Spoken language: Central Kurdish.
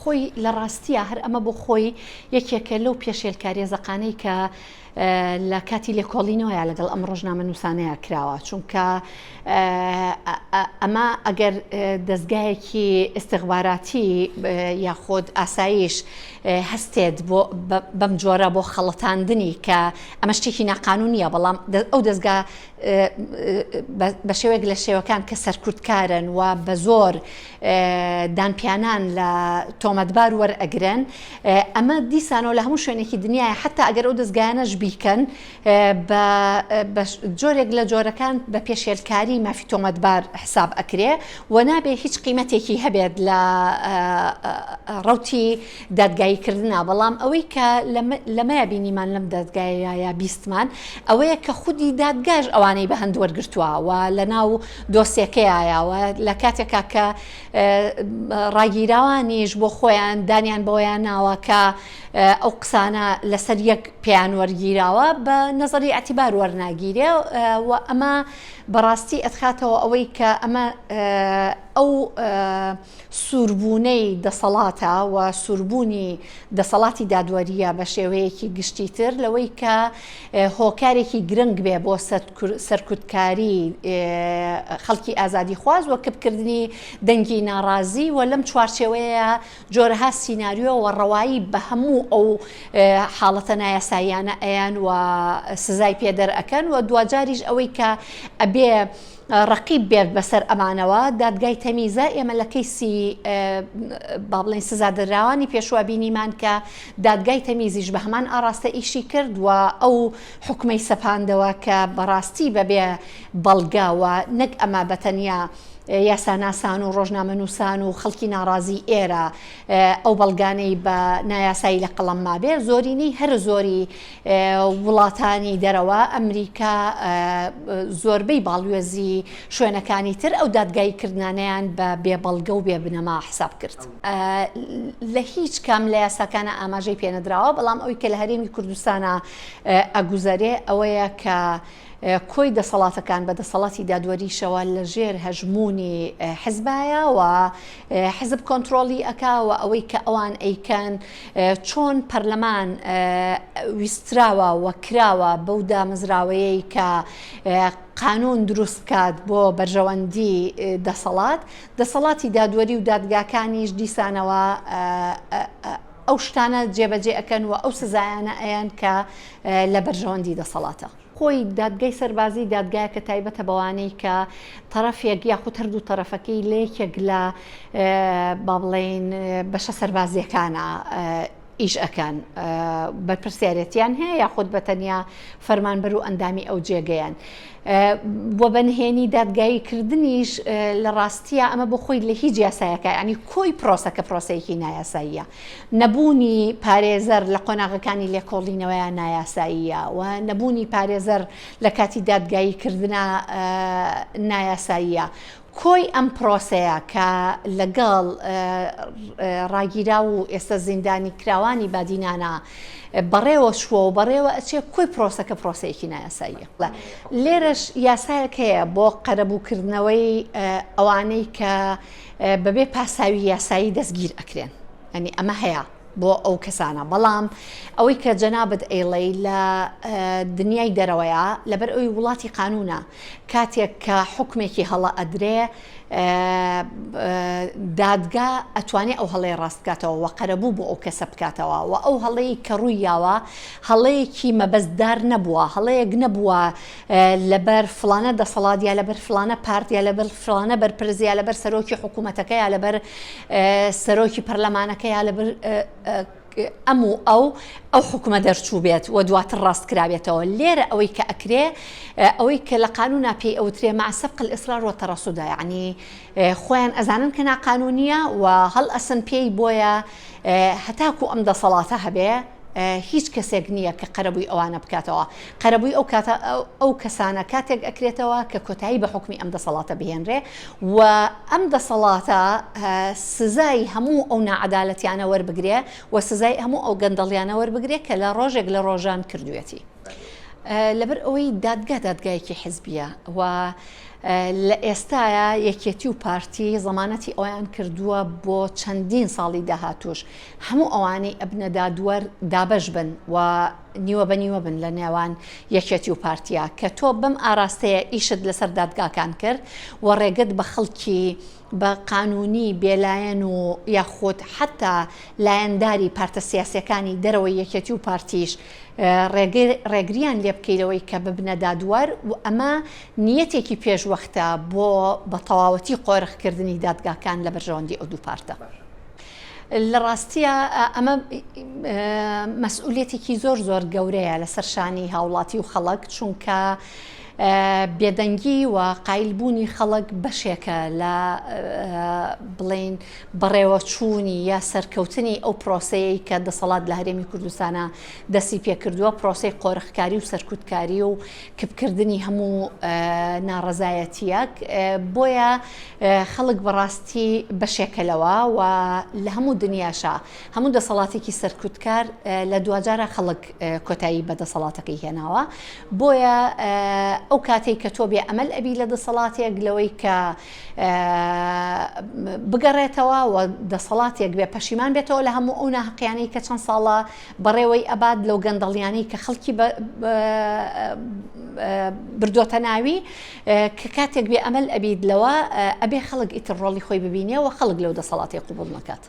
خۆی لە ڕاستیە هەر ئەمە بۆ خۆی یەکێکە لەو پێشێلکاریە زەقانەی کە لە کاتی لێکۆڵینەوەیە لەگەڵ ئەم ڕۆژنامە نووسانەیە کراوە، چونکە ئەمە ئەگەر دەستگایەکی ئستیخباراتی یاخۆد ئاسایش هەستێت بەم جۆرە بۆ خەڵەتاندنی کە ئەمە شتێکی ناقانونیە، بەڵام ئەو دەستگا بە شێوەیەک لە شێوەکان کە سەرکوتکارن و بە زۆر دانپیانان لە تۆمەتبار وەرئەگرن، ئەمە دیسانەوە لە هەموو شوێنێکی دنیاە حتا ئەگەر ئەو دەستگایانەش بیکەن بە جۆرێک لە جۆرەکان بە پێشێلکاری مافی تۆمەتبار حساب ئەکرێ و نابێ هیچ قیمەتێکی هەبێت لە ڕەوتی دادگاییکردنا، بەڵام ئەوەی کە لەمەیە بینیمان لەم دادگایە بیستمان ئەوەیە کە خودی دادگاش ئەوانەی بە هەند وەرگرتووە و لە ناو دۆسیەکەیایەوە لە کاتێکا کە ڕاگیراوانیش بۆ خۆیان دانیان بۆیان ناوە کە ئەو قسانە لەسەر یەک پێیان وەرگیراوە بە نەزەری ئەتیبار وەرناگیرێ و ئەمە بەڕاستی ئەتخاتەوە ئەوەی کە ئەمە ئەو سووربوونەی دەسەڵاتە و سووربوونی دەسەڵاتی دادوەریە بە شێوەیەکی گشتیتر لەوەی کە هۆکارێکی گرنگ بێ بۆ سەرکوتکاری خەڵکی ئازادی خواز و کەپکردنی دەنگی ناڕازی و لەم چوارچێوەیە جۆرەها سیناریۆ و ڕەوایی بە هەموو ئەو حاڵەتە نایاساییانە ئەیان و سزای پێدەر ئەکەن و دوجاریش ئەوەی کە ئەبێ ڕقیب بێت بەسەر ئەمانەوە دادگای تەمیزە ئێمە لە کەیسی با بڵێن سزادەراوانی پێشوا بینیمان کە دادگای تەمیزیش بە هەمان ئاراستە ئیشی کرد و ئەو حکمەی سەپاندەوە کە بەڕاستی بەبێ بەڵگاوە نەک ئەمە بەتەنیا یاساناسان و ڕۆژنامە نووسان و خەڵکی ناڕازی ئێرە ئەو بەڵگانەی بە نایاسایی لە قەڵەم مابێ زۆرینەی هەر زۆری وڵاتانی دەرەوە ئەمریکا زۆربەی باڵوێزی شوێنەکانی تر ئەو دادگاییکردانیان بە بێبەڵگە و بێبنەما حساب کرد. لە هیچ کام لە یاساکانە ئاماژەی پێنەدراوە، بەڵام ئەوی کە لە هەرێمی کوردستانە ئەگوزارێ ئەوەیە کە کۆی دەسەڵاتەکان بە دەسەڵاتی دادوەریشەوە لە ژێر هەژمونی حزبایە و حزب کۆنتترۆلی ئەکاوە ئەوەی کە ئەوان ئەیکەن چۆن پەرلەمان ویستراوە و کراوە بەو دامەزراوەیەی کە قانون دروست کات بۆ بەرژەوەندی دەسەڵاتی دادوەری و دادگاکانیش دیسانەوە ئەو شتانە جێبەجێ ئەەکەن و ئەو سزایانە ئەیان کە لە بەرژەوەندی دەسەڵاتە. خۆی دادگای سەربازی دادگایەکە تایبەتە بەوانەی کە تەرەفێک یاخود هەردوو تەرەفەکەی لەیەکێک لە با بڵێن بەشە سەربازیەکانە ئیش ئەکەن بەرپرسیارەتیان هەیە یاخود بەتەنیا فەرمانبەر و ئەندامی ئەو جێگەیان. بۆ بەنهێنی دادگاییکردنیش لە ڕاستیە ئەمە بۆ خۆی لە هیچ یاسایەکە ینی کۆی پرۆسەکە پرۆسەیەکی نایاساییە، نەبوونی پارێزەر لە قۆناغەکانی لێکۆڵینەوەیان نایاساییە و نەبوونی پارێزەر لە کاتی دادگاییکردنە نایاساییە. کۆی ئەم پرۆسەیە کە لەگەڵ ڕاگیرا و ئێستا زیندانی کراوانی بادینانە بەڕێوە شووە و بەڕێوە ئەچێ کۆی پرۆسەکە پرۆسەیەکی نایاساییە. لێرەش یاسایەک هەیە بۆ قەرەبووکردنەوەی ئەوانەی کە بەبێ پاساوی یاسایی دەستگیر ئەکرێن، ئەنی ئەمە هەیە بۆ ئەو کەسانە، بەڵام ئەوەی کە جەنابەت ئەیڵەی لە دنیای دەرەوەیە لەبەر ئەوی وڵاتی قانونە کاتێک کە حکمێکی هەڵە ئەدرێ دادگا ئەتوانێت ئەو هەڵەیە ڕاستکاتەوە و قەرەبوو بۆ ئەو کەسە بکاتەوە و ئەو هەڵەیە کە ڕوویاوە هەڵەیەکی مەبەستدار نەبووە، هەڵەیەک نەبووە لەبەر فلانە دەسەڵاتیا لەبەر فلانە پارتیا لەبەر فلانە بەرپرزیە لەبەر سەرۆکی حکوومەتەکەیە لەبەر سەرۆکی پەرلەمانەکەیە لەبەر ئەموو ئەو حکومە دەرچوو بێت و دواتر ڕاستکرابێتەوە. لێرە ئەوەی کە ئەکرێ ئەوەی کە لە قانونا پێی ئەوترێ مع سەبق الإصرار والترصد، یعنی خۆیان ئەزانن کە ناقانونیە و هەڵ ئەسن پێی بۆیە هەتاکو ئەم دەسەڵاتە هەبێ هیچ کەسێک نییە کە قەرەبووی ئەوانە بکاتەوە. قەرەبووی ئەو کەسانە کاتێک ئەکرێتەوە کە کۆتایی بە حکمی ئەم دەسەڵاتە بهێنرێ و ئەم دەسەڵاتە سزای هەموو ئەو ناعەدالەتیانە وەربگرێ و سزای هەموو ئەو گەندەڵیانە وەربگرێ کە لە ڕۆژێک لە ڕۆژان کردوێتی. لەبەر ئەوەی دادگایەکی حزبیە و لە ئێستاە یەکێتی و پارتی زەمانەتی ئەویان کردووە بۆ چەندین ساڵی داهاتوش هەموو ئەوانەی ئەبنە دادوەر دابەش بن و نیوە بە نیوە بن لە نێوان یەکێتی و پارتیا کە تۆ بەم ئاراستەیە ئیشت لەسەر دادگاکان کرد و ڕێگەت بە خەڵکی بە قانونی بێلایەن و یاخۆت حتا لایەنداری پارتە سیاسەکانی دەرەوەی یەکێتی و پارتیش ڕێگریان لێ بکەیتەوەی کە ببنە دادوەر و ئەمە نیەتێکی پێشوەختە بۆ بە تەواوەتی قۆرغکردنی دادگاکان لە بەرژەوەندی ئەو دوو پارتە. لە ڕاستیە ئەمە مەسئولێتێکی زۆر گەورەیە لەسەر شانی هاوڵاتی و خەڵک چونکە بێدەنگی و قایلبوونی خەڵک بەشێکە لە بڵێن بەڕێوەچوونی یا سەرکەوتنی ئەو پرۆسەیە کە دەسەڵات لە هەرێمی کوردستانە دەستی پێکردووە پرۆسەی قۆرغکاری و سەرکوتکاری و کپکردنی هەموو ناڕەزایەتیەک بۆیە خەڵک بەڕاستی بەشێکەلەوە و لە هەموو دنیاشە هەموو دەسەڵاتێکی سەرکوتکار لە دوجارە خەڵک کۆتایی بە دەسەڵاتەکەی هێناوە بۆیە ئەو کاتێک کە تۆ بێ ئەمەل ئەبی لە دەسەڵاتێک لەوەی کە بگەڕێتەوە و دەسەڵاتێک بێ پەشیمان بێتەوە لە هەموو ئەو ناحەقیانەی کە چەند ساڵە بەڕێوەی ئەباد لەو گەندەڵیانەی کە خەڵکی بردۆتە ناوی کە کاتێک بێ ئەمەل ئەبید لەوە ئەبێ خەڵک ئیتر ڕۆڵی خۆی ببینێ و خەڵک لەو دەسەڵاتی قوبوڵ نەکات.